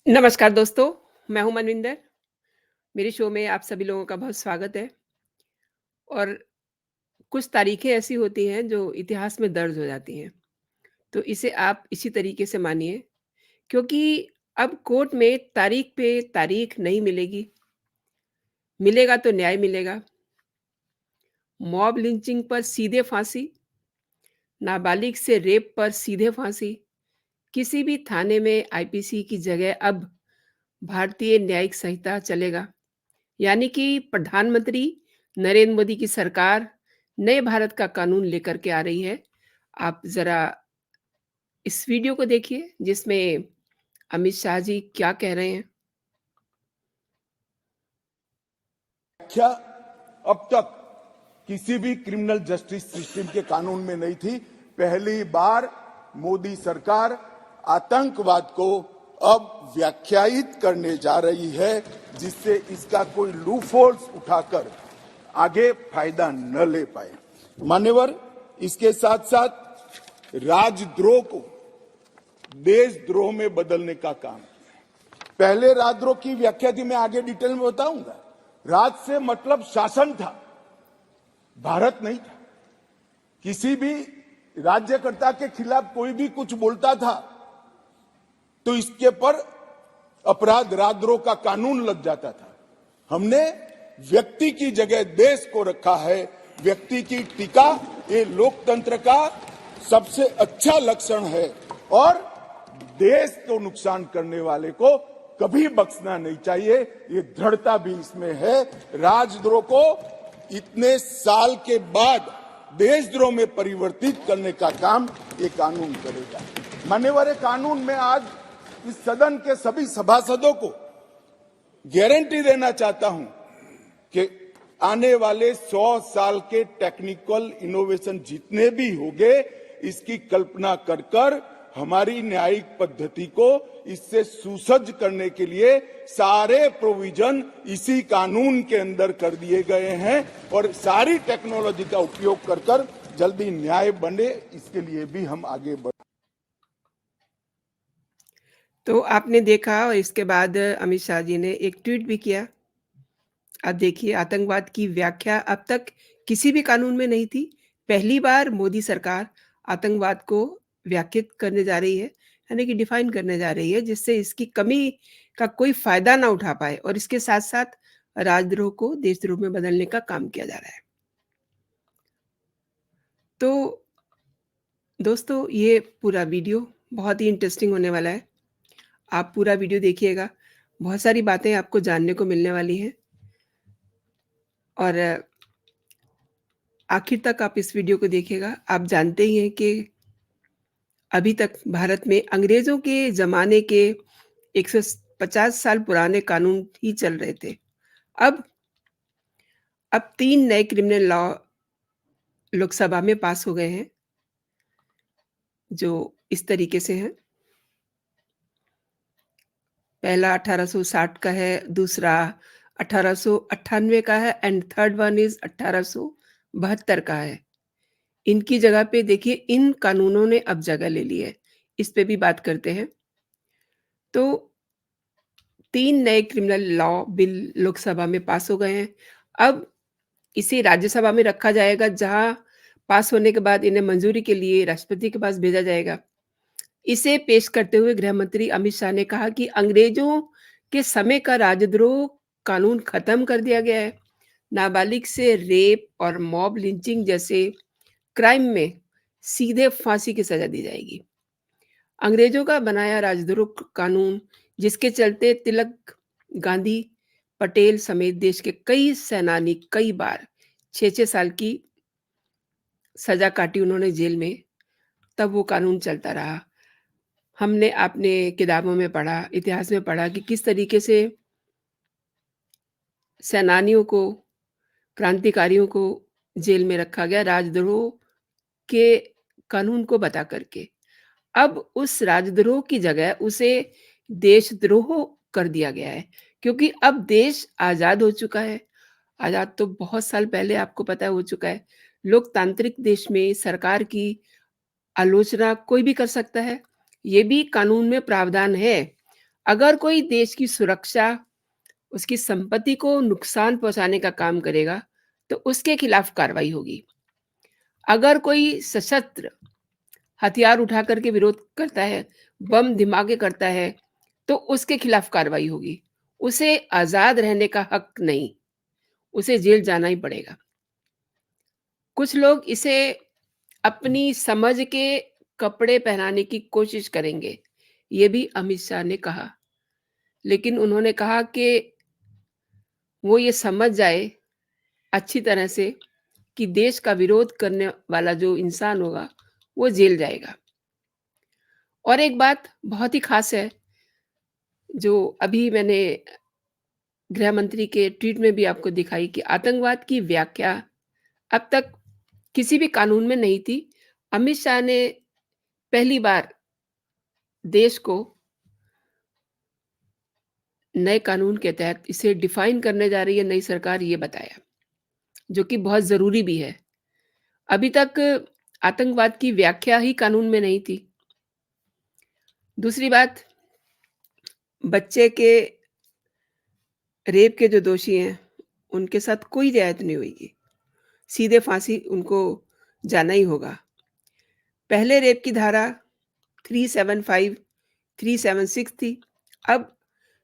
नमस्कार दोस्तों, मैं हूँ मनविंदर। मेरे शो में आप सभी लोगों का बहुत स्वागत है और कुछ तारीखें ऐसी होती हैं जो इतिहास में दर्ज हो जाती हैं। तो इसे आप इसी तरीके से मानिए क्योंकि अब कोर्ट में तारीख पे तारीख नहीं मिलेगी, मिलेगा तो न्याय मिलेगा। मॉब लिंचिंग पर सीधे फांसी, नाबालिग से रेप पर सीधे फांसी, किसी भी थाने में आईपीसी की जगह अब भारतीय न्यायिक संहिता चलेगा। यानी कि प्रधानमंत्री नरेंद्र मोदी की सरकार नए भारत का कानून लेकर के आ रही है। आप ज़रा इस वीडियो को देखिए जिसमें अमित शाह जी क्या कह रहे हैं। व्याख्या अब तक किसी भी क्रिमिनल जस्टिस सिस्टम के कानून में नहीं थी। पहली बार मोदी सरकार आतंकवाद को अब व्याख्यायित करने जा रही है, जिससे इसका कोई लूपहोल्स उठाकर आगे फायदा न ले पाए। मान्यवर, इसके साथ साथ राजद्रोह को देशद्रोह में बदलने का काम किया। पहले राजद्रोह की व्याख्या थी, मैं आगे डिटेल में बताऊंगा। राज से मतलब शासन था, भारत नहीं था। किसी भी राज्यकर्ता के खिलाफ कोई भी कुछ बोलता था तो इसके पर अपराध राजद्रोह का कानून लग जाता था। हमने व्यक्ति की जगह देश को रखा है। व्यक्ति की टीका ये लोकतंत्र का सबसे अच्छा लक्षण है और देश को नुकसान करने वाले को कभी बख्शना नहीं चाहिए। ये दृढ़ता भी इसमें है। राजद्रोह को इतने साल के बाद देशद्रोह में परिवर्तित करने का काम ये कानून करेगा। मान्यवर, कानून में आज इस सदन के सभी सभासदों को गारंटी देना चाहता हूं कि आने वाले 100 साल के टेक्निकल इनोवेशन जितने भी होंगे, इसकी कल्पना कर हमारी न्यायिक पद्धति को इससे सुसज्ज करने के लिए सारे प्रोविजन इसी कानून के अंदर कर दिए गए हैं और सारी टेक्नोलॉजी का उपयोग कर जल्दी न्याय बने, इसके लिए भी हम आगे बढ़। तो आपने देखा और इसके बाद अमित शाह जी ने एक ट्वीट भी किया। अब देखिए, आतंकवाद की व्याख्या अब तक किसी भी कानून में नहीं थी। पहली बार मोदी सरकार आतंकवाद को व्याख्यात करने जा रही है, यानी कि डिफाइन करने जा रही है, जिससे इसकी कमी का कोई फायदा ना उठा पाए और इसके साथ-साथ राजद्रोह को देशद्रोह में बदलने का काम किया जा रहा है। तो दोस्तों, ये पूरा वीडियो बहुत ही इंटरेस्टिंग होने वाला है। आप पूरा वीडियो देखिएगा, बहुत सारी बातें आपको जानने को मिलने वाली हैं और आखिर तक आप इस वीडियो को देखिएगा। आप जानते ही हैं कि अभी तक भारत में अंग्रेज़ों के ज़माने के 150 साल पुराने कानून ही चल रहे थे। अब 3 नए क्रिमिनल लॉ लोकसभा में पास हो गए हैं, जो इस तरीके से हैं। पहला 1860 का है, दूसरा 1898 का है एंड थर्ड वन इज़ 1872 का है। इनकी जगह पे देखिए इन कानूनों ने अब जगह ले ली है। इस पे भी बात करते हैं। तो 3 नए क्रिमिनल लॉ बिल लोकसभा में पास हो गए हैं। अब इसे राज्यसभा में रखा जाएगा, जहाँ पास होने के बाद इन्हें मंजूरी के लिए राष्ट्रपति के पास भेजा जाएगा। इसे पेश करते हुए गृह मंत्री अमित शाह ने कहा कि अंग्रेजों के समय का राजद्रोह कानून खत्म कर दिया गया है। नाबालिग से रेप और मॉब लिंचिंग जैसे क्राइम में सीधे फांसी की सजा दी जाएगी। अंग्रेजों का बनाया राजद्रोह कानून, जिसके चलते तिलक, गांधी, पटेल समेत देश के कई सेनानी कई बार 6-6 साल की सजा काटी उन्होंने जेल में, तब वो कानून चलता रहा। हमने आपने किताबों में पढ़ा, इतिहास में पढ़ा कि किस तरीके से सेनानियों को, क्रांतिकारियों को जेल में रखा गया राजद्रोह के कानून को बता करके। अब उस राजद्रोह की जगह उसे देशद्रोह कर दिया गया है, क्योंकि अब देश आज़ाद हो चुका है। आज़ाद तो बहुत साल पहले आपको पता हो चुका है। लोकतांत्रिक देश में सरकार की आलोचना कोई भी कर सकता है, ये भी कानून में प्रावधान है। अगर कोई देश की सुरक्षा, उसकी संपत्ति को नुकसान पहुँचाने का काम करेगा, तो उसके खिलाफ कार्रवाई होगी। अगर कोई सशस्त्र हथियार उठा कर के विरोध करता है, बम धमाके करता है, तो उसके खिलाफ कार्रवाई होगी। उसे आज़ाद रहने का हक नहीं, उसे जेल जाना ही पड़ेगा। कुछ लोग इसे अपनी समझ के कपड़े पहनाने की कोशिश करेंगे, ये भी अमित शाह ने कहा। लेकिन उन्होंने कहा कि वो ये समझ जाए अच्छी तरह से कि देश का विरोध करने वाला जो इंसान होगा, वो जेल जाएगा। और एक बात बहुत ही ख़ास है, जो अभी मैंने गृह मंत्री के ट्वीट में भी आपको दिखाई कि आतंकवाद की व्याख्या अब तक किसी भी कानून में नहीं थी। अमित शाह ने पहली बार देश को नए कानून के तहत इसे डिफाइन करने जा रही है नई सरकार, ये बताया, जो कि बहुत ज़रूरी भी है। अभी तक आतंकवाद की व्याख्या ही कानून में नहीं थी। दूसरी बात, बच्चे के रेप के जो दोषी हैं, उनके साथ कोई रियायत नहीं होगी। सीधे फांसी उनको जाना ही होगा। पहले रेप की धारा 375, 376 थी। अब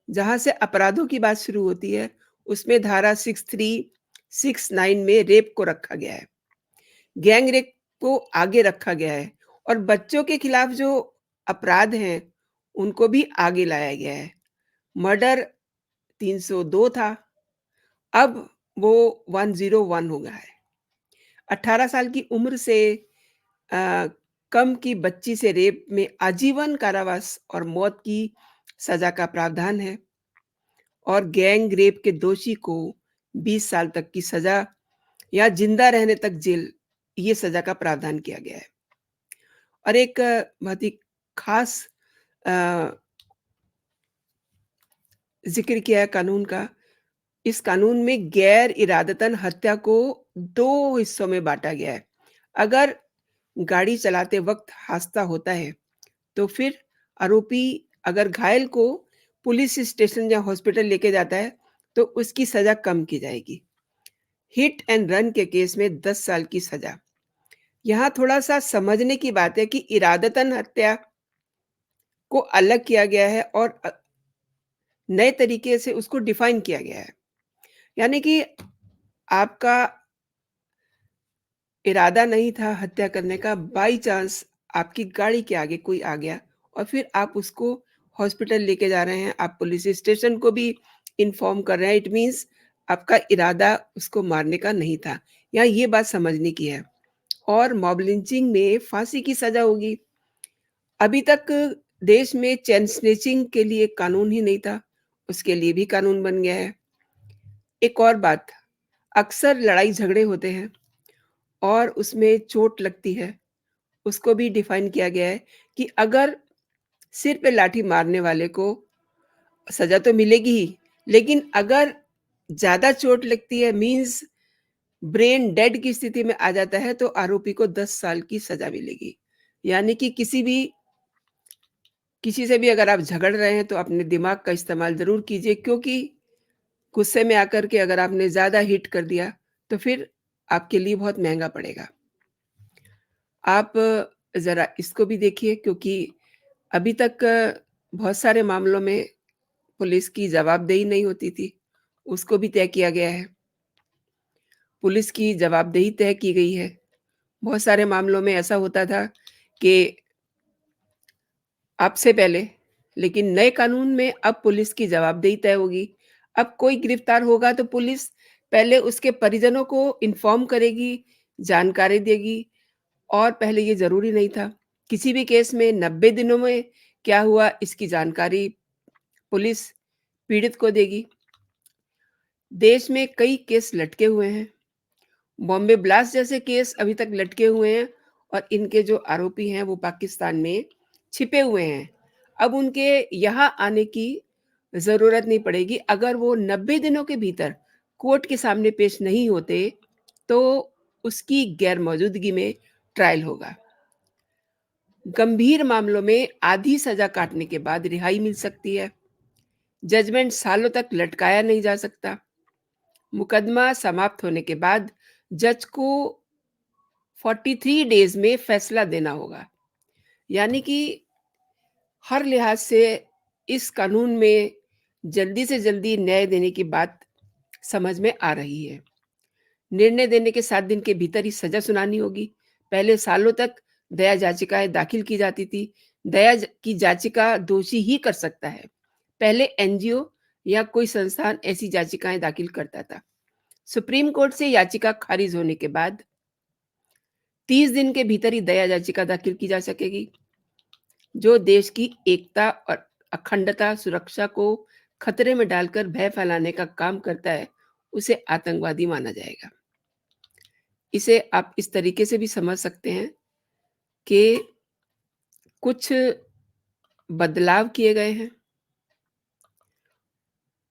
जहाँ से अपराधों की बात शुरू होती है, उसमें धारा 63, 69 में रेप को रखा गया है। गैंग रेप को आगे रखा गया है और बच्चों के खिलाफ जो अपराध हैं, उनको भी आगे लाया गया है। मर्डर 302 था, अब वो 101 हो गया है। 18 साल की उम्र से अ, कम की बच्ची से रेप में आजीवन कारावास और मौत की सजा का प्रावधान है और गैंग रेप के दोषी को 20 साल तक की सजा या जिंदा रहने तक जेल, ये सजा का प्रावधान किया गया है। और एक बहुत ही खास अ, जिक्र किया है कानून का। इस कानून में गैर इरादतन हत्या को 2 हिस्सों में बाँटा गया है। अगर गाड़ी चलाते वक़्त हादसा होता है, तो फिर आरोपी अगर घायल को पुलिस स्टेशन या हॉस्पिटल लेके जाता है, तो उसकी सज़ा कम की जाएगी। हिट एंड रन के केस में 10 साल की सज़ा। यहाँ थोड़ा-सा समझने की बात है कि इरादतन हत्या को अलग किया गया है और नए तरीके से उसको डिफ़ाइन किया गया है। यानी कि आपका इरादा नहीं था हत्या करने का, बाई चांस आपकी गाड़ी के आगे कोई आ गया और फिर आप उसको हॉस्पिटल लेके जा रहे हैं, आप पुलिस स्टेशन को भी इन्फॉर्म कर रहे हैं, इट मीन्स आपका इरादा उसको मारने का नहीं था। यहाँ ये बात समझने की है। और मॉब लिंचिंग में फांसी की सज़ा होगी। अभी तक देश में चेन स्नैचिंग के लिए कानून ही नहीं था, उसके लिए भी कानून बन गया है। एक और बात, अक्सर लड़ाई-झगड़े होते हैं और उसमें चोट लगती है, उसको भी डिफ़ाइन किया गया है कि अगर सिर पे लाठी मारने वाले को सज़ा तो मिलेगी ही, लेकिन अगर ज़्यादा चोट लगती है मीन्स ब्रेन डेड की स्थिति में आ जाता है, तो आरोपी को 10 साल की सज़ा मिलेगी। यानी कि किसी से भी अगर आप झगड़ रहे हैं, तो अपने दिमाग का इस्तेमाल ज़रूर कीजिए, क्योंकि गुस्से में आकर के अगर आपने ज़्यादा हिट कर दिया, तो फिर आपके लिए बहुत महँगा पड़ेगा। आप ज़रा इसको भी देखिए, क्योंकि अभी तक बहुत सारे मामलों में पुलिस की जवाबदेही नहीं होती थी, उसको भी तय किया गया है। पुलिस की जवाबदेही तय की गई है। बहुत सारे मामलों में ऐसा होता था कि अब से पहले, लेकिन नए कानून में अब पुलिस की जवाबदेही तय होगी। अब कोई गिरफ्तार होगा तो पुलिस पहले उसके परिजनों को इन्फॉर्म करेगी, जानकारी देगी और पहले ये ज़रूरी नहीं था। किसी भी केस में 90 दिनों में क्या हुआ, इसकी जानकारी पुलिस पीड़ित को देगी। देश में कई केस लटके हुए हैं। बॉम्बे ब्लास्ट जैसे केस अभी तक लटके हुए हैं और इनके जो आरोपी हैं वो पाकिस्तान में छिपे हुए हैं। अब उनके यहाँ आने की ज़रूरत नहीं पड़ेगी। अगर वो 90 दिनों के भीतर कोर्ट के सामने पेश नहीं होते, तो उसकी गैर मौजूदगी में ट्रायल होगा। गंभीर मामलों में आधी सज़ा काटने के बाद रिहाई मिल सकती है। जजमेंट सालों तक लटकाया नहीं जा सकता। मुकदमा समाप्त होने के बाद जज को 43 डेज में फैसला देना होगा। यानी कि हर लिहाज से इस कानून में जल्दी से जल्दी न्याय देने की बात समझ में आ रही है। निर्णय देने के 7 दिन के भीतर ही सजा सुनानी होगी। पहले सालों तक दया याचिकाएं दाखिल की जाती थी। की याचिका दोषी ही कर सकता है। पहले एनजीओ या कोई संस्थान ऐसी याचिकाएं दाखिल करता था। सुप्रीम कोर्ट से याचिका खारिज होने के बाद 30 दिन के भीतर ही दया याचिका दाखिल की जा सकेगी। जो देश की एकता और अखंडता, सुरक्षा को खतरे में डालकर भय फैलाने का काम करता है, उसे आतंकवादी माना जाएगा। इसे आप इस तरीके से भी समझ सकते हैं कि कुछ बदलाव किए गए हैं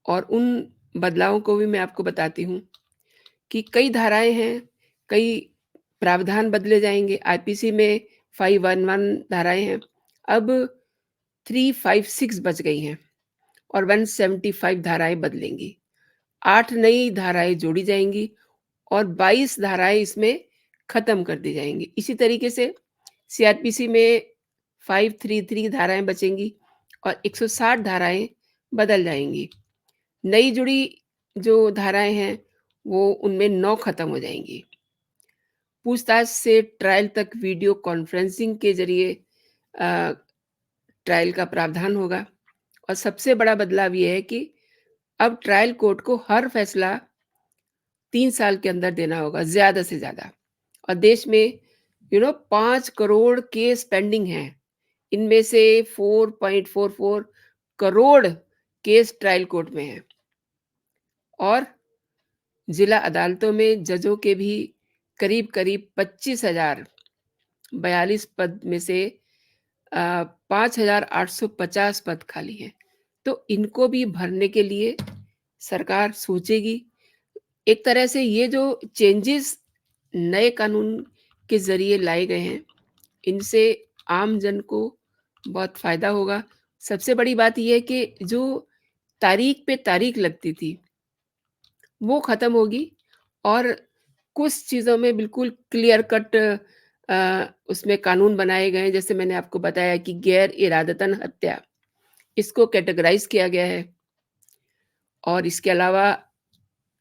और उन बदलावों को भी मैं आपको बताती हूँ कि कई धाराएँ हैं, कई प्रावधान बदले जाएँगे। आईपीसी में 511 धाराएँ हैं, अब 356 बच गई हैं और 175 धाराएँ बदलेंगी। 8 नई धाराएँ जोड़ी जाएँगी और 22 धाराएँ इसमें खत्म कर दी जाएँगी। इसी तरीके से सीआरपीसी में 533 धाराएँ बचेंगी और 160 धाराएँ बदल जाएँगी। नई जुड़ी जो धाराएँ हैं, वो उनमें 9 खत्म हो जाएँगी। पूछताछ से ट्रायल तक वीडियो कॉन्फ्रेंसिंग के ज़रिए ट्रायल का प्रावधान होगा और सबसे बड़ा बदलाव ये है कि अब ट्रायल कोर्ट को हर फैसला 3 साल के अंदर देना होगा, ज़्यादा से ज़्यादा। और देश में 5 करोड़ केस पेंडिंग हैं। इनमें से 4.44 करोड़ केस ट्रायल कोर्ट में हैं और जिला अदालतों में जजों के भी करीब-करीब 25,042 पद में से 5,850 पद खाली हैं। तो इनको भी भरने के लिए सरकार सोचेगी। एक तरह से ये जो चेंजेस नए कानून के ज़रिए लाए गए हैं, इनसे आम जन को बहुत फ़ायदा होगा। सबसे बड़ी बात ये है कि जो तारीख पे तारीख लगती थी, वो ख़त्म होगी और कुछ चीज़ों में बिल्कुल क्लियर कट उसमें कानून बनाए गए हैं। जैसे मैंने आपको बताया कि गैर इरादतन हत्या, इसको कैटेगराइज़ किया गया है और इसके अलावा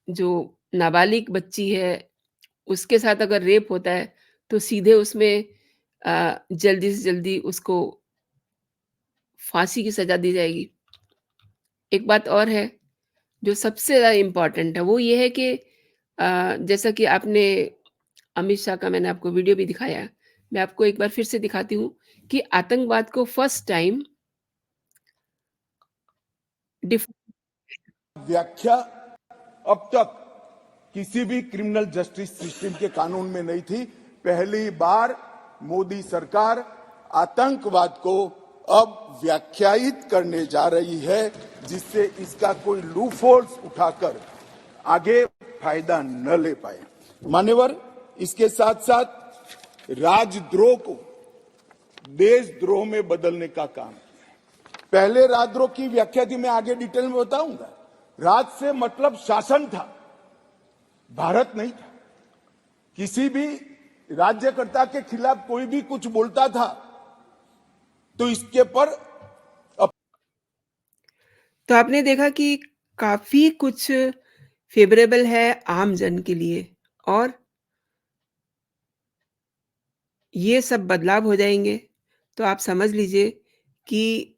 जो नाबालिग बच्ची है, उसके साथ अगर रेप होता है, तो सीधे उसमें जल्दी से जल्दी उसको फांसी की सज़ा दी जाएगी। एक बात और है, जो सबसे ज़्यादा इम्पोर्टेंट है, वो ये है कि जैसा कि आपने अमित शाह का मैंने आपको वीडियो भी दिखाया, मैं आपको एक बार फिर से दिखाती हूँ कि आतंकवाद को फर्स्ट टाइम डिफ व्याख्या अब तक किसी भी क्रिमिनल जस्टिस सिस्टम के कानून में नहीं थी। पहली बार मोदी सरकार आतंकवाद को अब व्याख्यायित करने जा रही है, जिससे इसका कोई लूपहोल्स उठाकर आगे फायदा न ले पाए। मान्यवर, इसके साथ साथ राजद्रोह को देशद्रोह में बदलने का काम किया। पहले राजद्रोह की व्याख्या थी, मैं आगे डिटेल में बताऊंगा। राज से मतलब शासन था, भारत नहीं था। किसी भी राज्यकर्ता के खिलाफ कोई भी कुछ बोलता था तो इसके पर तो आपने देखा कि काफ़ी कुछ फ़ेवरेबल है आम जन के लिए और ये सब बदलाव हो जाएँगे, तो आप समझ लीजिए कि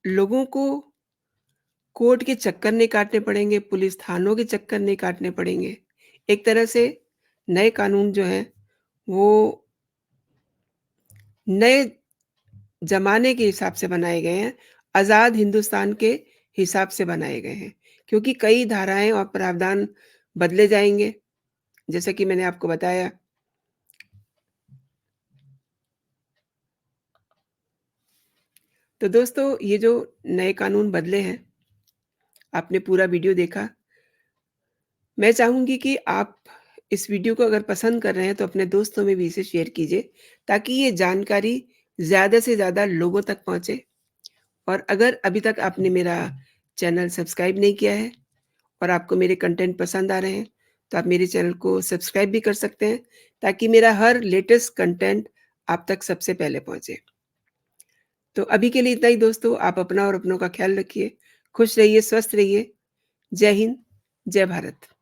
लोगों को कोर्ट के चक्कर नहीं काटने पड़ेंगे, पुलिस थानों के चक्कर नहीं काटने पड़ेंगे। एक तरह से नए कानून जो हैं, वो नए ज़माने के हिसाब से बनाए गए हैं, आज़ाद हिंदुस्तान के हिसाब से बनाए गए हैं। क्योंकि कई धाराएँ और प्रावधान बदले जाएँगे, जैसा कि मैंने आपको बताया। तो दोस्तों, ये जो नए कानून बदले हैं, आपने पूरा वीडियो देखा। मैं चाहूँगी कि आप इस वीडियो को अगर पसंद कर रहे हैं, तो अपने दोस्तों में भी इसे शेयर कीजिए, ताकि ये जानकारी ज़्यादा से ज़्यादा लोगों तक पहुँचे। और अगर अभी तक आपने मेरा चैनल सब्सक्राइब नहीं किया है और आपको मेरे कंटेंट पसंद आ रहे हैं, तो आप मेरे चैनल को सब्सक्राइब भी कर सकते हैं, ताकि मेरा हर लेटेस्ट कंटेंट आप तक सबसे पहले पहुँचे। तो अभी के लिए इतना ही दोस्तों, आप अपना और अपनों का ख्याल रखिए, खुश रहिए, स्वस्थ रहिए। जय हिंद, जय भारत।